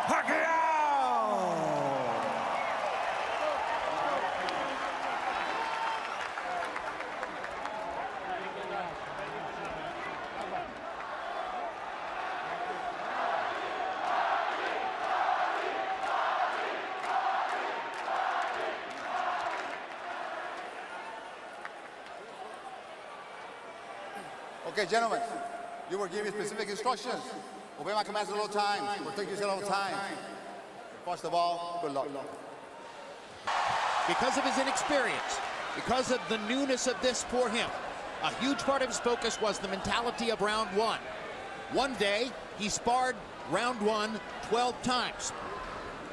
Paquiao. Okay, gentlemen, you were given specific instructions. Obey my commands at all times. Protect yourself at all times. Watch the ball. Good luck. Because of his inexperience, because of the newness of this for him, a huge part of his focus was the mentality of round one. One day, he sparred round one 12 times,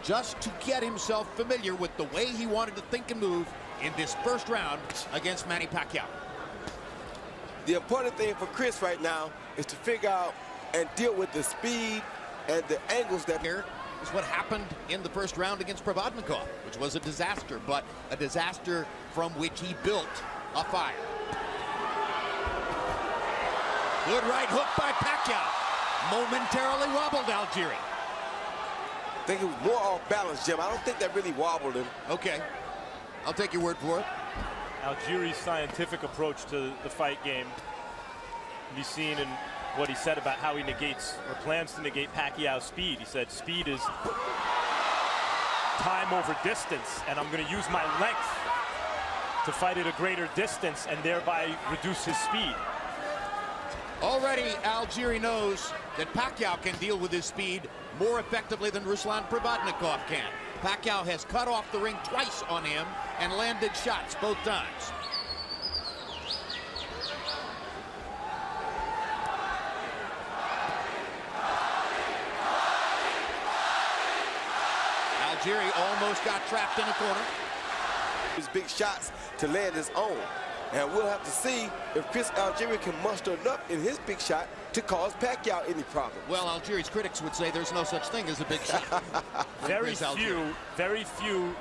just to get himself familiar with the way he wanted to think and move in this first round against Manny Paquiao. The important thing for Chris right now is to figure out and deal with the speed and the angles that... Here is what happened in the first round against Provodnikov, which was a disaster, but a disaster from which he built a fire. Good right hook by Paquiao. Momentarily wobbled Algieri. I think it was more off balance, Jim. I don't think that really wobbled him. Okay, I'll take your word for it. Algieri's scientific approach to the fight game can be seen in what he said about how he negates or plans to negate Pacquiao's speed. He said speed is time over distance, and I'm going to use my length to fight at a greater distance and thereby reduce his speed. Already Algieri knows that Paquiao can deal with his speed more effectively than Ruslan Provodnikov can. Paquiao has cut off the ring twice on him and landed shots both times. Algieri almost got trapped in a corner. His big shots to land his own. And we'll have to see if Chris Algieri can muster enough in his big shot to cause Paquiao any problem. Well, Algieri's critics would say there's no such thing as a big shot. Very few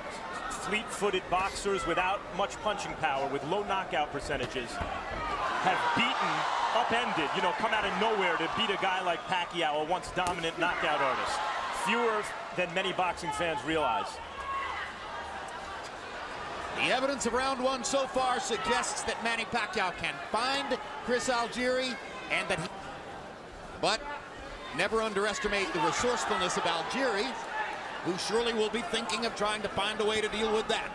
fleet-footed boxers without much punching power, with low knockout percentages, have beaten, upended, come out of nowhere to beat a guy like Paquiao, a once dominant knockout artist. Fewer than many boxing fans realize. The evidence of round one so far suggests that Manny Paquiao can find Chris Algieri, and that he... But never underestimate the resourcefulness of Algieri, who surely will be thinking of trying to find a way to deal with that.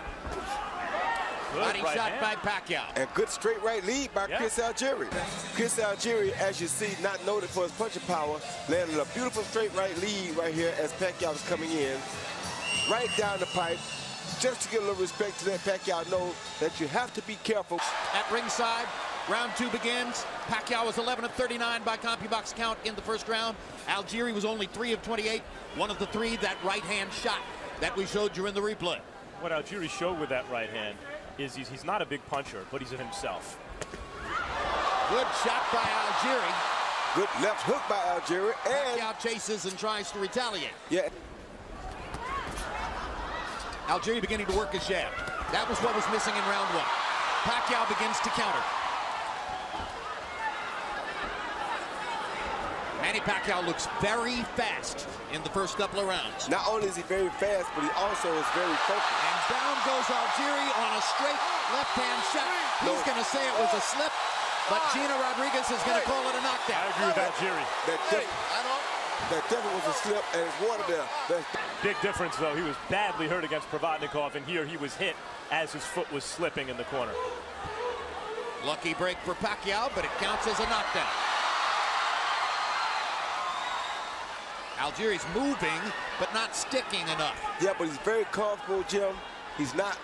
Body shot by Paquiao. And good straight right lead by Chris Algieri. Chris Algieri, as you see, not noted for his punching power, landed a beautiful straight right lead right here as Paquiao was coming in. Right down the pipe. Just to give a little respect to let Paquiao know that you have to be careful. At ringside, round two begins. Paquiao was 11 of 39 by CompuBox count in the first round. Algieri was only 3 of 28. One of the three, that right hand shot that we showed you in the replay. What Algieri showed with that right hand is he's not a big puncher, but he's himself. Good shot by Algieri. Good left hook by Algieri. And Paquiao chases and tries to retaliate. Yeah. Algieri beginning to work his jab. That was what was missing in round one. Paquiao begins to counter. Manny Paquiao looks very fast in the first couple of rounds. Not only is he very fast, but he also is very focused. And down goes Algieri on a straight left-hand shot. He's going to say it was a slip, but Gina Rodriguez is going to call it a knockdown. I agree with Algieri. That definitely was a slip, and it's one of the big difference, though. He was badly hurt against Provodnikov, and here he was hit as his foot was slipping in the corner. Lucky break for Paquiao, but it counts as a knockdown. Algieri's moving, but not sticking enough. Yeah, but he's very comfortable, Jim. He's not.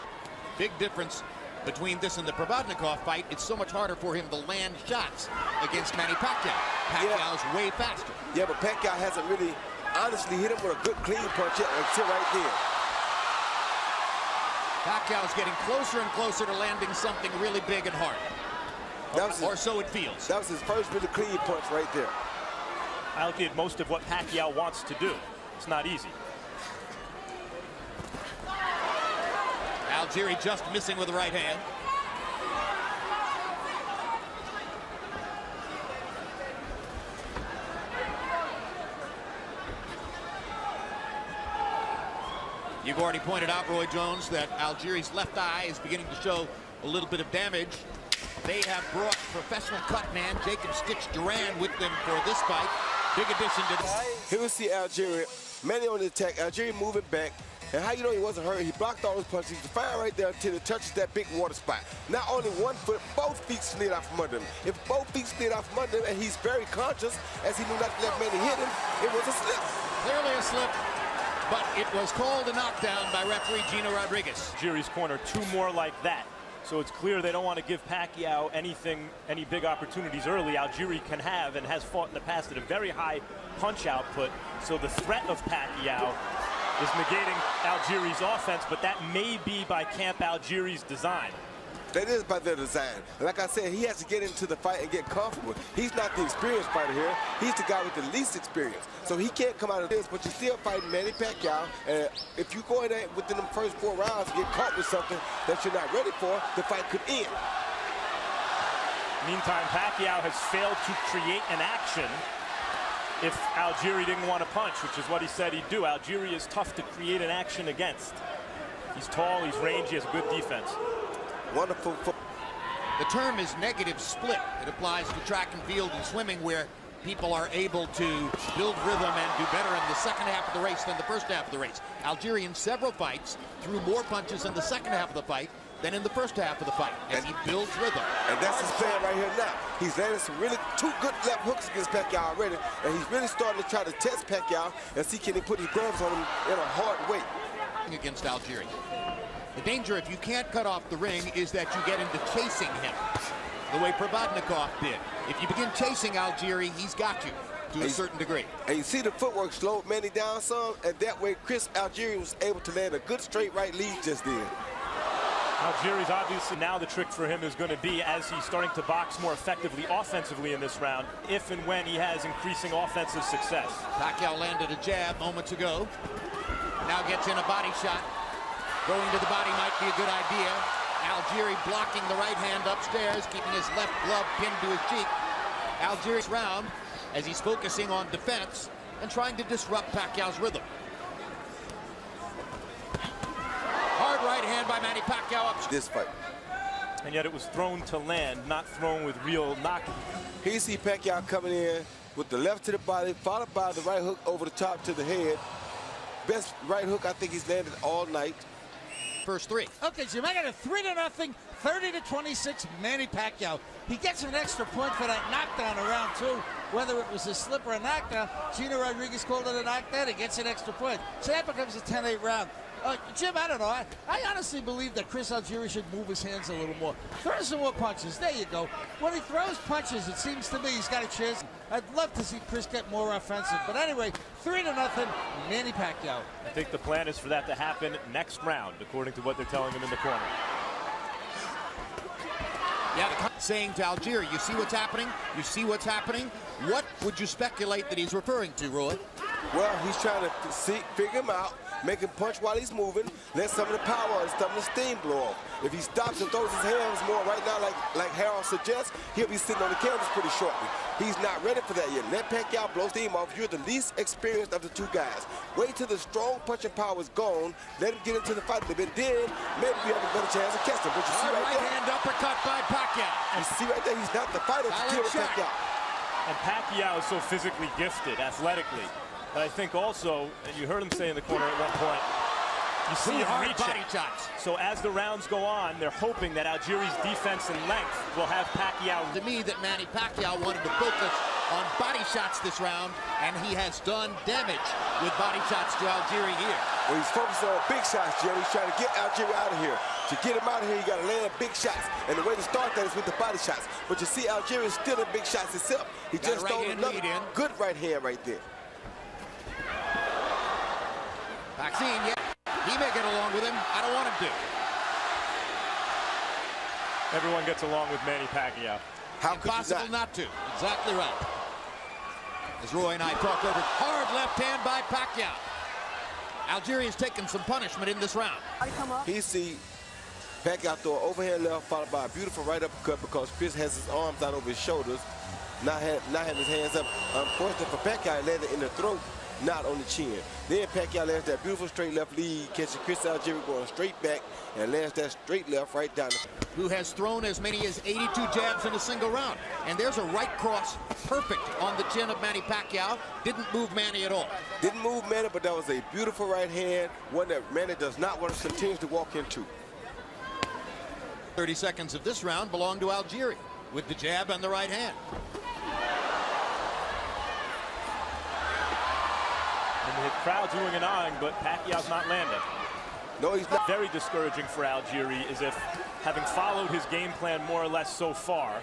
Big difference between this and the Provodnikov fight. It's so much harder for him to land shots against Manny Paquiao. Pacquiao's way faster. Yeah, but Paquiao hasn't really honestly hit him with a good clean punch yet until right there. Pacquiao's getting closer and closer to landing something really big and hard. Or so it feels. That was his first really clean punch right there. I did most of what Paquiao wants to do. It's not easy. Algieri just missing with the right hand. You've already pointed out, Roy Jones, that Algieri's left eye is beginning to show a little bit of damage. They have brought professional cut man Jacob Stitch Duran with them for this fight. Big addition to the... Here we see Algieri, Manny on the attack, Algieri moving back. And how you know he wasn't hurt? He blocked all his punches. He's firing right there until it touches that big water spot. Not only one foot, both feet slid out from under him. If both feet slid out from under him, and he's very conscious, as he knew not to let Manny hit him, it was a slip. Clearly a slip, but it was called a knockdown by referee Gino Rodriguez. Algieri's corner, 2 more like that. So it's clear they don't want to give Paquiao any big opportunities early. Algieri can have and has fought in the past at a very high punch output. So the threat of Paquiao is negating Algieri's offense, but that may be by Camp Algieri's design. That is by their design. Like I said, he has to get into the fight and get comfortable. He's not the experienced fighter here. He's the guy with the least experience. So he can't come out of this, but you're still fighting Manny Paquiao. And if you go in there within the first 4 rounds and get caught with something that you're not ready for, the fight could end. Meantime, Paquiao has failed to create an action if Algieri didn't want to punch, which is what he said he'd do. Algieri is tough to create an action against. He's tall, he's rangy, he has good defense. Wonderful. The term is negative split. It applies to track and field and swimming, where people are able to build rhythm and do better in the second half of the race than the first half of the race. Algieri in several fights threw more punches in the second half of the fight than in the first half of the fight, as he builds rhythm. And that's his plan right here now. He's landed some really 2 good left hooks against Paquiao already, and he's really starting to try to test Paquiao and see can he put his gloves on him in a hard way. Against Algieri. The danger, if you can't cut off the ring, is that you get into chasing him, the way Probodnikov did. If you begin chasing Algieri, he's got you to a certain degree. And you see the footwork slowed Manny down some, and that way Algieri was able to land a good straight right lead just then. Algieri's obviously now the trick for him is going to be, as he's starting to box more effectively offensively in this round, if and when he has increasing offensive success. Paquiao landed a jab moments ago. Now gets in a body shot. Going to the body might be a good idea. Algieri blocking the right hand upstairs, keeping his left glove pinned to his cheek. Algieri's round as he's focusing on defense and trying to disrupt Paquiao's rhythm. Hard right hand by Manny Paquiao up. This fight. And yet it was thrown to land, not thrown with real knocking. Here you see Paquiao coming in with the left to the body, followed by the right hook over the top to the head. Best right hook I think he's landed all night. First 3. Okay, so you make it a 3-0, 30-26 Manny Paquiao. He gets an extra point for that knockdown in round 2. Whether it was a slip or a knockdown, Gino Rodriguez called it a knockdown. He gets an extra point. So that becomes a 10-8 round. Jim, I don't know. I honestly believe that Chris Algieri should move his hands a little more. Throw some more punches. There you go. When he throws punches, it seems to me he's got a chance. I'd love to see Chris get more offensive. But anyway, 3-0, Manny Pacquiao. I think the plan is for that to happen next round, according to what they're telling him in the corner. Yeah, saying to Algieri, you see what's happening? You see what's happening? What would you speculate that he's referring to, Roy? Well, he's trying to figure him out, make him punch while he's moving, let some of the power and some of the steam blow off. If he stops and throws his hands more right now, like Harold suggests, he'll be sitting on the canvas pretty shortly. He's not ready for that yet. Let Paquiao blow steam off. You're the least experienced of the 2 guys. Wait till the strong punching power is gone. Let him get into the fight. Then maybe we have a better chance of catching him. But you see right there, hand uppercut by Paquiao. you see right there, he's not the fighter to kill Paquiao. And Paquiao is so physically gifted, athletically. But I think also, and you heard him say in the corner at one point, you see him reaching. Body shots. So as the rounds go on, they're hoping that Algieri's defense and length will have Paquiao. To me, that Manny Pacquiao wanted to focus on body shots this round, and he has done damage with body shots to Algieri here. Well, he's focused on big shots, Jerry. He's trying to get Algieri out of here. To get him out of here, you got to land big shots. And the way to start that is with the body shots. But you see Algieri is still in big shots himself. He just stole another good right hand right there. Vaccine, yeah, he may get along with him. I don't want him to. Everyone gets along with Manny Pacquiao. How could Impossible you not? not to. Exactly right. As Roy and I talk over, hard left hand by Paquiao. Algieri has taken some punishment in this round. He see Paquiao throw an overhand left followed by a beautiful right uppercut because Chris has his arms out over his shoulders, not having his hands up. Unfortunately for Paquiao, he landed in the throat. not on the chin. Then Paquiao lands that beautiful straight left lead, catching Chris Algieri going straight back and lands that straight left right down. Who has thrown as many as 82 jabs in a single round. And there's a right cross, perfect on the chin of Manny Paquiao. Didn't move Manny at all. Didn't move Manny, but that was a beautiful right hand, one that Manny does not want to continue to walk into. 30 seconds of this round belong to Algieri with the jab and the right hand. And the crowd's oohing and ahhing, but Pacquiao's not landing. No, he's not. Very discouraging for Algieri, as if having followed his game plan more or less so far,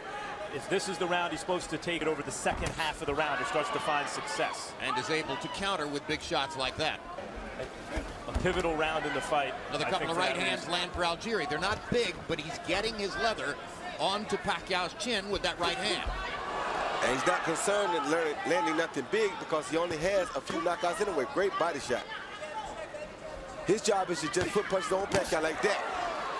if this is the round he's supposed to take it over the second half of the round, he starts to find success. And is able to counter with big shots like that. A pivotal round in the fight. Another couple of right hands land for Algieri. They're not big, but he's getting his leather onto Pacquiao's chin with that right hand. And he's not concerned in landing nothing big because he only has a few knockouts anyway. Great body shot. His job is to just put punches on Paquiao like that.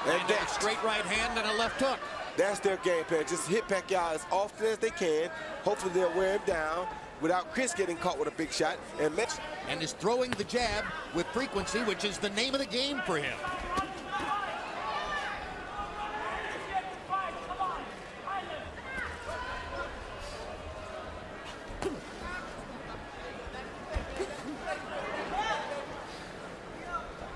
And a straight right hand and a left hook. That's their game plan. Just hit Paquiao as often as they can. Hopefully they'll wear him down without Chris getting caught with a big shot. And is throwing the jab with frequency, which is the name of the game for him.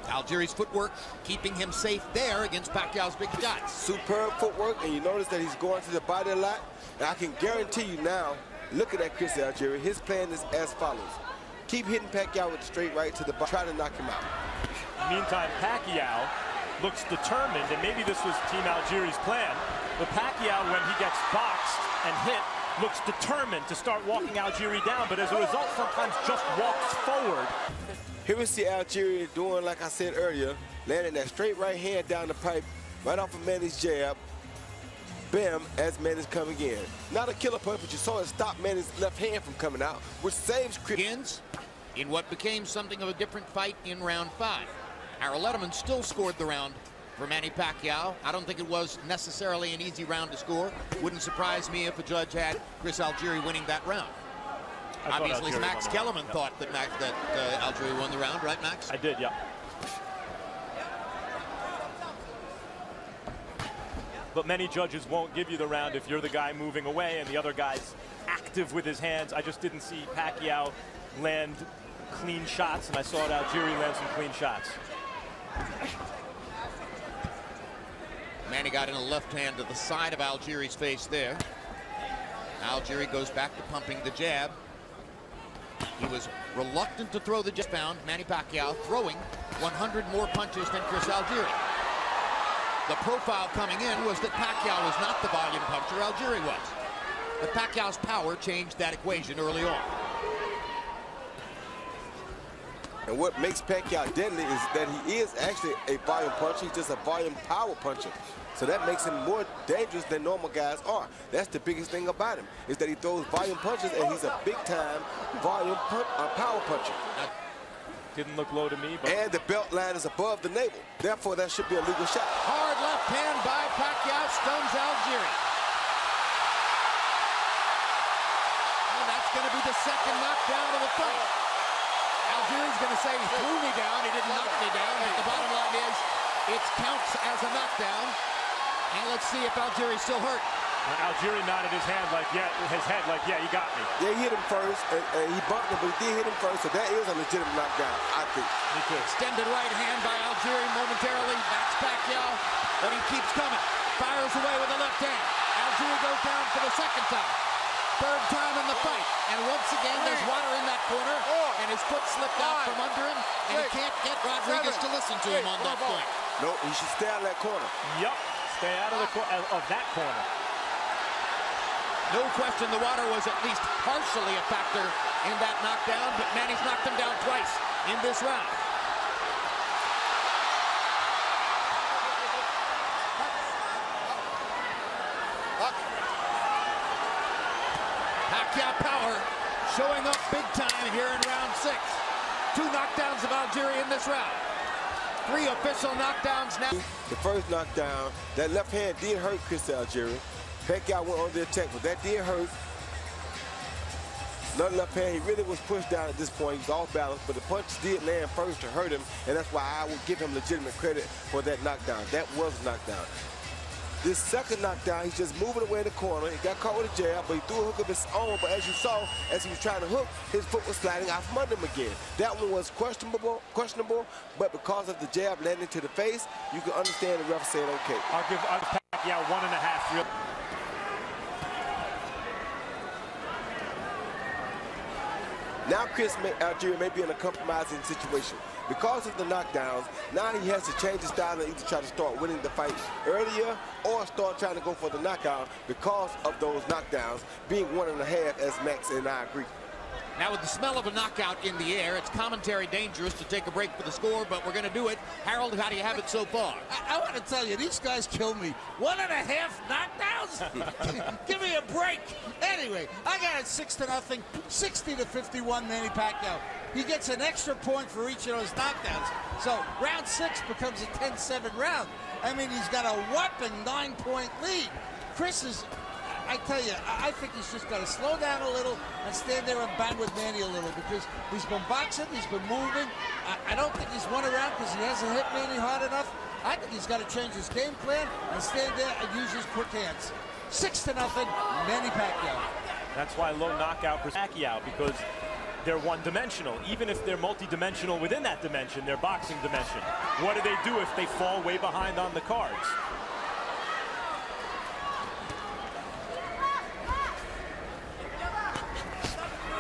Algieri's footwork keeping him safe there against Pacquiao's big shots. Superb footwork, and you notice that he's going to the body a lot. And I can guarantee you now, looking at Chris Algieri, his plan is as follows. Keep hitting Paquiao with the straight right to the body, try to knock him out. Meantime, Paquiao looks determined, and maybe this was Team Algieri's plan, but Pacquiao, when he gets boxed and hit, looks determined to start walking Algieri down, but as a result, sometimes just walks forward. Here we see Algieri doing, like I said earlier, landing that straight right hand down the pipe, right off of Manny's jab. Bam, as Manny's coming in. Not a killer punch, but you saw it stop Manny's left hand from coming out, which saves Chris. Begins in what became something of a different fight in round 5. Harold Letterman still scored the round for Manny Pacquiao. I don't think it was necessarily an easy round to score. Wouldn't surprise me if a judge had Chris Algieri winning that round. Obviously, Max Kellerman thought that Algieri won the round, right, Max? I did, yeah. But many judges won't give you the round if you're the guy moving away and the other guy's active with his hands. I just didn't see Paquiao land clean shots, and I saw Algieri land some clean shots. Manny got in a left hand to the side of Algieri's face there. Algieri goes back to pumping the jab. He was reluctant to throw the jab. Found Manny Pacquiao throwing 100 more punches than Chris Algieri. The profile coming in was that Paquiao was not the volume puncher, Algieri was. But Pacquiao's power changed that equation early on. And what makes Paquiao deadly is that he is actually a volume puncher. He's just a volume power puncher. So that makes him more dangerous than normal guys are. That's the biggest thing about him, is that he throws volume punches, and he's a big-time volume power puncher. Didn't look low to me, but... And the belt line is above the navel. Therefore, that should be a legal shot. Hard left hand by Paquiao stuns Algieri. And that's going to be the second knockdown of the fight. Algieri's going to say he threw me down, he didn't knock me down, but the bottom line is it counts as a knockdown. And let's see if Algieri's still hurt. Algieri nodded his head like, yeah, you got me. Yeah, he hit him first, and he bumped him, but he did hit him first, so that is a legitimate knockdown, I think. Me too. Extended right hand by Algieri momentarily. That's Paquiao, but he keeps coming. Fires away with the left hand. Algieri goes down for the second time. Third time in the fight. And once again, there's water in that corner, and his foot slipped out from under him, and he can't get Rodriguez to listen to him on that point. No, he should stay out of that corner. Yup, stay out of that corner. No question the water was at least partially a factor in that knockdown, but Manny's knocked him down twice in this round. Paquiao power showing up big time here in round 6. 2 knockdowns of Algieri in this round. 3 official knockdowns now. The first knockdown, that left hand did hurt Chris Algieri. Paquiao went on the attack, but that did hurt. Another left hand, he really was pushed down at this point. He's off balance, but the punches did land first to hurt him, and that's why I will give him legitimate credit for that knockdown. That was a knockdown. This second knockdown, he's just moving away in the corner. He got caught with a jab, but he threw a hook of his own. But as you saw, as he was trying to hook, his foot was sliding out from under him again. That one was questionable, but because of the jab landing to the face, you can understand the ref saying, okay. I'll give Paquiao 1.5 real. Now Chris Algieri may be in a compromising situation. Because of the knockdowns, now he has to change his style and either try to start winning the fight earlier or start trying to go for the knockout because of those knockdowns being 1.5, as Max and I agree. Now with the smell of a knockout in the air, it's commentary dangerous to take a break for the score, but we're going to do it. Harold, how do you have it so far? I want to tell you, these guys kill me. 1.5 knockdowns? Give me a break. Anyway, I got it 6-0, 60-51, Manny Paquiao. He gets an extra point for each of those knockdowns. So round 6 becomes a 10-7 round. I mean, he's got a whopping 9-point lead. Chris is... I tell you, I think he's just got to slow down a little and stand there and bang with Manny a little, because he's been boxing, he's been moving. I don't think he's won around because he hasn't hit Manny hard enough. I think he's got to change his game plan and stand there and use his quick hands. 6-0, Manny Paquiao. That's why low knockout for Paquiao, because they're one-dimensional. Even if they're multi-dimensional within that dimension, their boxing dimension. What do they do if they fall way behind on the cards?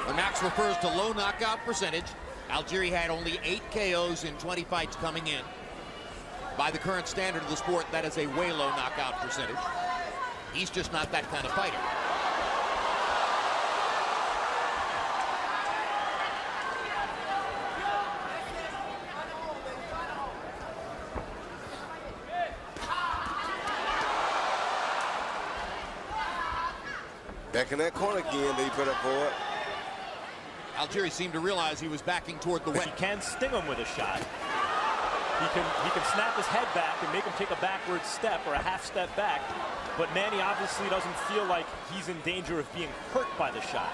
When Max refers to low knockout percentage, Algieri had only 8 KOs in 20 fights coming in. By the current standard of the sport, that is a way low knockout percentage. He's just not that kind of fighter. Back in that corner again, they put up for it. Algieri seemed to realize he was backing toward the He wet. can sting him with a shot. He can snap his head back and make him take a backward step or a half step back. But Manny obviously doesn't feel like he's in danger of being hurt by the shot.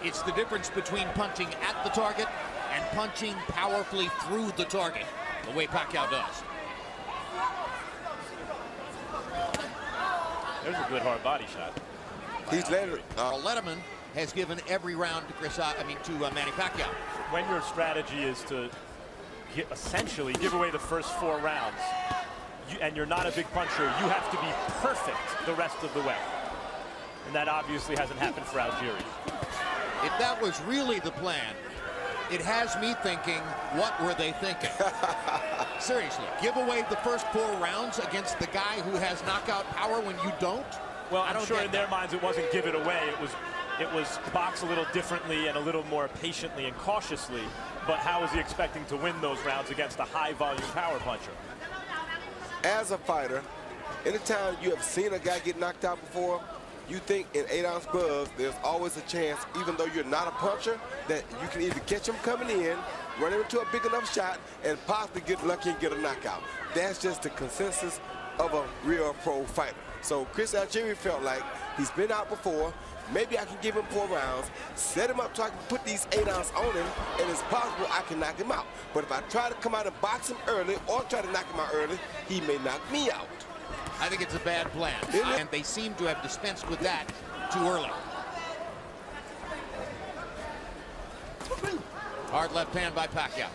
It's the difference between punching at the target and punching powerfully through the target, the way Paquiao does. There's a good hard body shot. He's landed. Letterman has given every round to Manny Paquiao. When your strategy is to essentially give away the first 4 rounds, and you're not a big puncher, you have to be perfect the rest of the way. And that obviously hasn't happened for Algieri. If that was really the plan, it has me thinking, what were they thinking? Seriously, give away the first 4 rounds against the guy who has knockout power when you don't? Well, I'm sure in their minds it wasn't give it away. It was box a little differently and a little more patiently and cautiously. But how is he expecting to win those rounds against a high-volume power puncher? As a fighter, anytime you have seen a guy get knocked out before, you think in 8-ounce gloves, there's always a chance, even though you're not a puncher, that you can either catch him coming in, run him into a big enough shot, and possibly get lucky and get a knockout. That's just the consensus of a real pro fighter. So Chris Algieri felt like he's been out before. Maybe I can give him 4 rounds, set him up so I can put these 8-ounce on him, and it's possible I can knock him out. But if I try to come out and box him early or try to knock him out early, he may knock me out. I think it's a bad plan. And they seem to have dispensed with that too early. Hard left hand by Paquiao.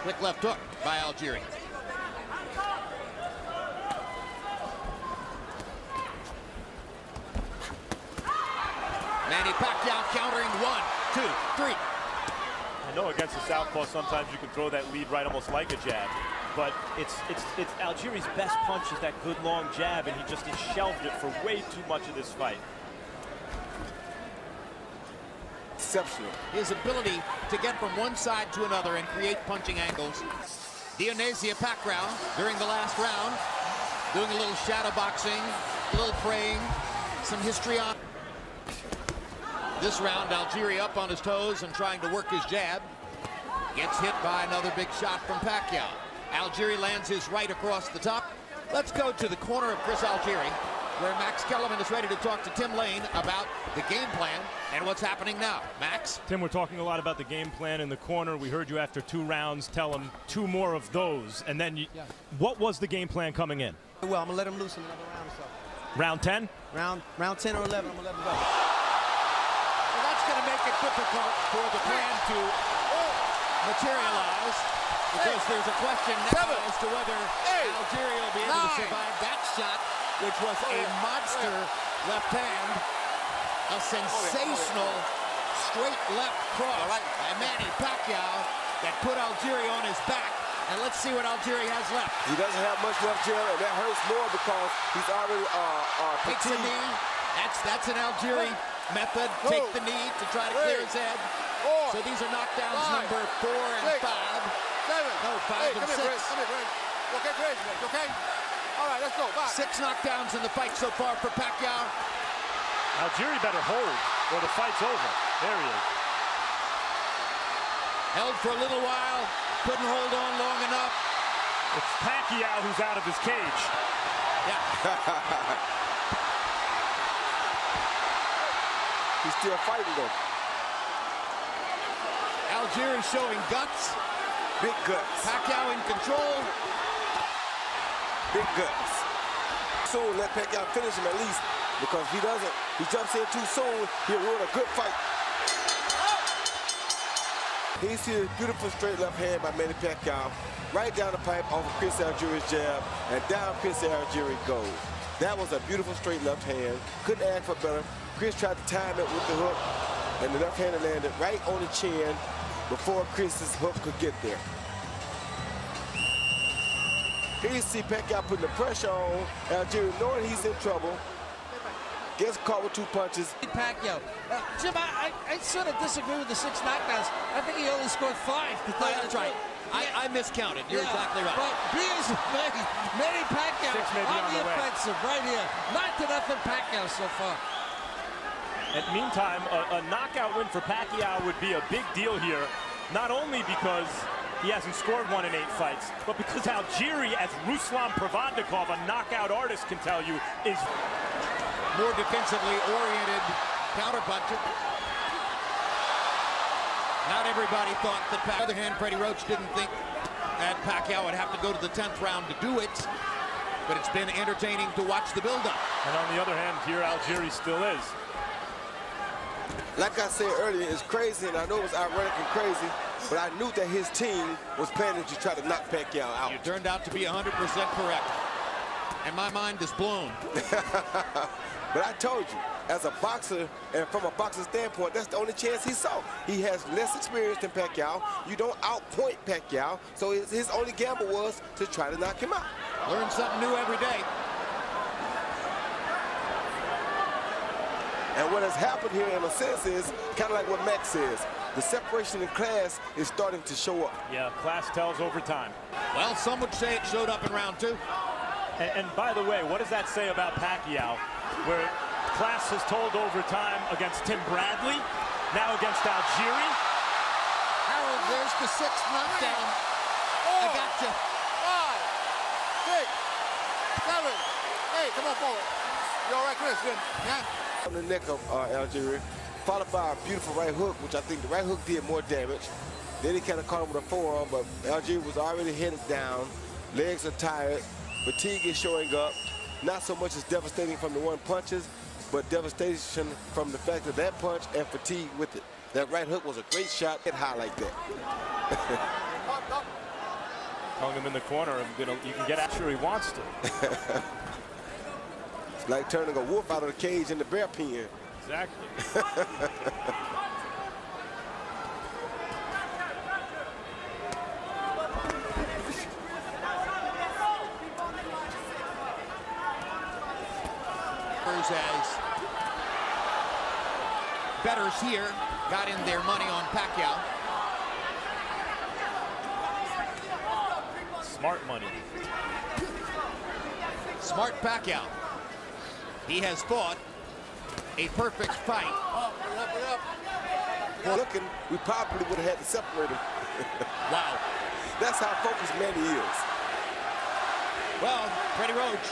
Quick left hook by Algieri. Manny Paquiao countering 1, 2, 3. I know against the southpaw sometimes you can throw that lead right almost like a jab, but it's Algieri's best punch is that good long jab, and he just has shelved it for way too much of this fight. Exceptional. His ability to get from one side to another and create punching angles. Dionisia Paquiao during the last round doing a little shadow boxing, a little praying, some history on. This round, Algieri up on his toes and trying to work his jab. Gets hit by another big shot from Paquiao. Algieri lands his right across the top. Let's go to the corner of Chris Algieri, where Max Kellerman is ready to talk to Tim Lane about the game plan and what's happening now. Max? Tim, we're talking a lot about the game plan in the corner. We heard you after 2 rounds tell him 2 more of those. And then what was the game plan coming in? Well, I'm going to let him loose in another round or so. Round 10? Round 10 or 11, I'm going to let him go. Well, that's going to make it difficult for the plan to materialize, because there's a question now as to whether Algieri will be able to survive that shot, which was a monster left hand, a sensational straight left cross by Manny Paquiao that put Algieri on his back. And let's see what Algieri has left. He doesn't have much left, Jerry, and that hurts more because he's already Takes the knee. That's an Algieri method. Take the knee to try to clear his head. So these are knockdowns number 4 and 5. 7. No, 5 and 6. Come here, Chris. Okay, Chris. Okay? All right, let's go. 6 knockdowns in the fight so far for Paquiao. Algieri better hold or the fight's over. There he is. Held for a little while. Couldn't hold on long enough. It's Paquiao who's out of his cage. Yeah. He's still fighting though. Algieri showing guts. Big guts. Paquiao in control. Big guts. Soon let Paquiao finish him at least, because if he doesn't, he jumps in too soon, he'll ruin a good fight. He sees a beautiful straight left hand by Manny Paquiao, right down the pipe off of Chris Algieri's jab, and down Chris Algieri goes. That was a beautiful straight left hand. Couldn't ask for better. Chris tried to time it with the hook, and the left hand landed right on the chin before Chris's hook could get there. Here you see Paquiao putting the pressure on Algieri, knowing he's in trouble. Gets caught with 2 punches. Paquiao. Jim, I sort of disagree with the 6 knockdowns. I think he only scored 5. That's right. I miscounted. You're exactly right. But Manny Paquiao 6 may be on on the the way. offensive right here. 9-0 Paquiao so far. And meantime, a knockout win for Paquiao would be a big deal here, not only because he hasn't scored 1 in 8 fights, but because Algieri, as Ruslan Pravadnikov, a knockout artist, can tell you, is More defensively oriented counterpuncher. Not everybody thought that. On the other hand, Freddie Roach didn't think that Paquiao would have to go to the 10th round to do it. But it's been entertaining to watch the build-up. And on the other hand, here Algieri still is. Like I said earlier, it's crazy, and I know it was ironic and crazy, but I knew that his team was planning to try to knock Paquiao out. You turned out to be 100% correct. And my mind is blown. But I told you, as a boxer, and from a boxer standpoint, that's the only chance he saw. He has less experience than Paquiao. You don't outpoint Paquiao, so his only gamble was to try to knock him out. Learn something new every day. And what has happened here, in a sense, is kind of like what Max says. The separation in class is starting to show up. Yeah, class tells over time. Well, some would say it showed up in round 2. And by the way, what does that say about Paquiao, where class has told over time against Tim Bradley, now against Algieri? Harold, there's the 6th knockdown. I got you. 5, 6, 7. Hey, come on forward. You all right, Chris? Good. Yeah. On the neck of Algieri, followed by a beautiful right hook, which I think the right hook did more damage. Then he kind of caught him with a forearm, but Algieri was already headed down. Legs are tired. Fatigue is showing up. Not so much as devastating from the 1 punches, but devastation from the fact of that punch and fatigue with it. That right hook was a great shot. Hit high like that. Hung him in the corner. You can get after he wants to. It's like turning a wolf out of the cage in the bear pen. Exactly. As bettors here got in their money on Paquiao. Smart money. Smart Paquiao. He has fought a perfect fight. Well, looking, we probably would have had to separate him. Wow. That's how focused Manny is. Well, Freddie Roach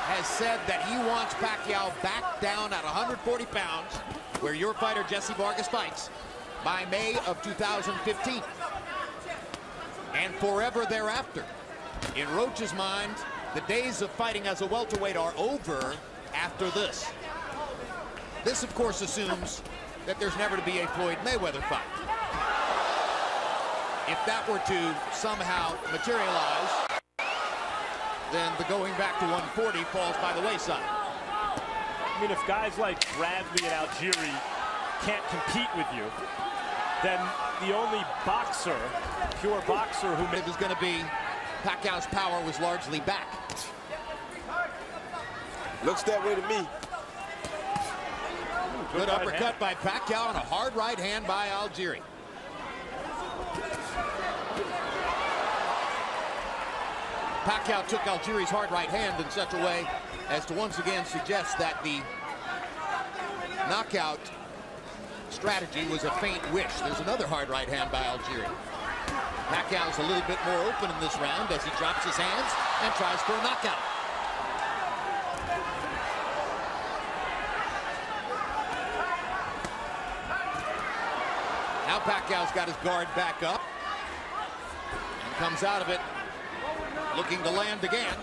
has said that he wants Paquiao back down at 140 pounds, where your fighter Jesse Vargas fights, by May of 2015. And forever thereafter. In Roach's mind, the days of fighting as a welterweight are over after this. This, of course, assumes that there's never to be a Floyd Mayweather fight. If that were to somehow materialize, then the going back to 140 falls by the wayside. I mean, if guys like Bradley and Algieri can't compete with you, then the only boxer, pure boxer who it was going to be Pacquiao's power was largely back. Looks that way to me. Good uppercut by Paquiao and a hard right hand by Algieri. Paquiao took Algieri's hard right hand in such a way as to once again suggest that the knockout strategy was a faint wish. There's another hard right hand by Algieri. Pacquiao's a little bit more open in this round as he drops his hands and tries for a knockout. Now Pacquiao's got his guard back up and comes out of it looking to land again.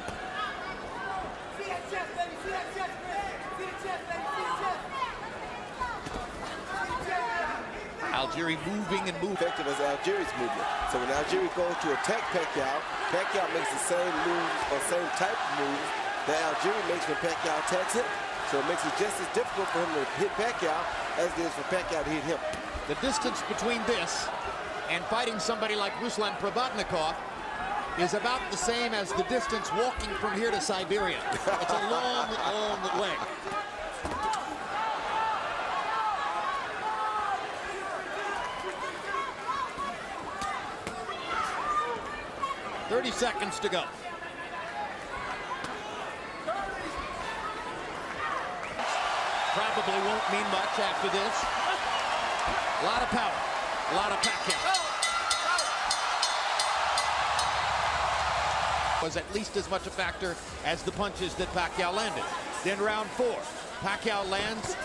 Algieri moving and moving. Effective as Algieri's movement. So when Algieri goes to attack Paquiao, Paquiao makes the same moves or same type of moves that Algieri makes when Paquiao attacks him. So it makes it just as difficult for him to hit Paquiao as it is for Paquiao to hit him. The distance between this and fighting somebody like Ruslan Provodnikov is about the same as the distance walking from here to Siberia. It's a long, long way. .30 seconds to go. Probably won't mean much after this. A lot of power, a lot of Paquiao. Was at least as much a factor as the punches that Paquiao landed. Then round 4, Paquiao lands.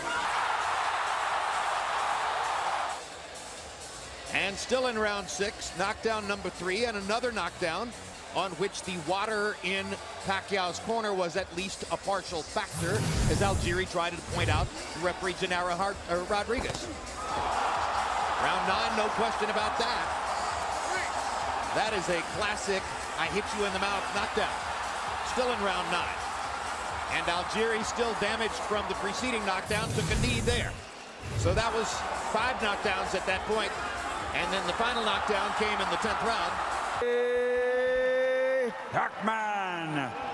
And still in round 6, knockdown number 3, and another knockdown on which the water in Pacquiao's corner was at least a partial factor, as Algieri tried to point out to referee Gennaro Rodriguez. Round 9, no question about that. That is a classic I hit you in the mouth knockdown. Still in round 9. And Algieri, still damaged from the preceding knockdown, took a knee there. So that was 5 knockdowns at that point. And then the final knockdown came in the 10th round. Hackman.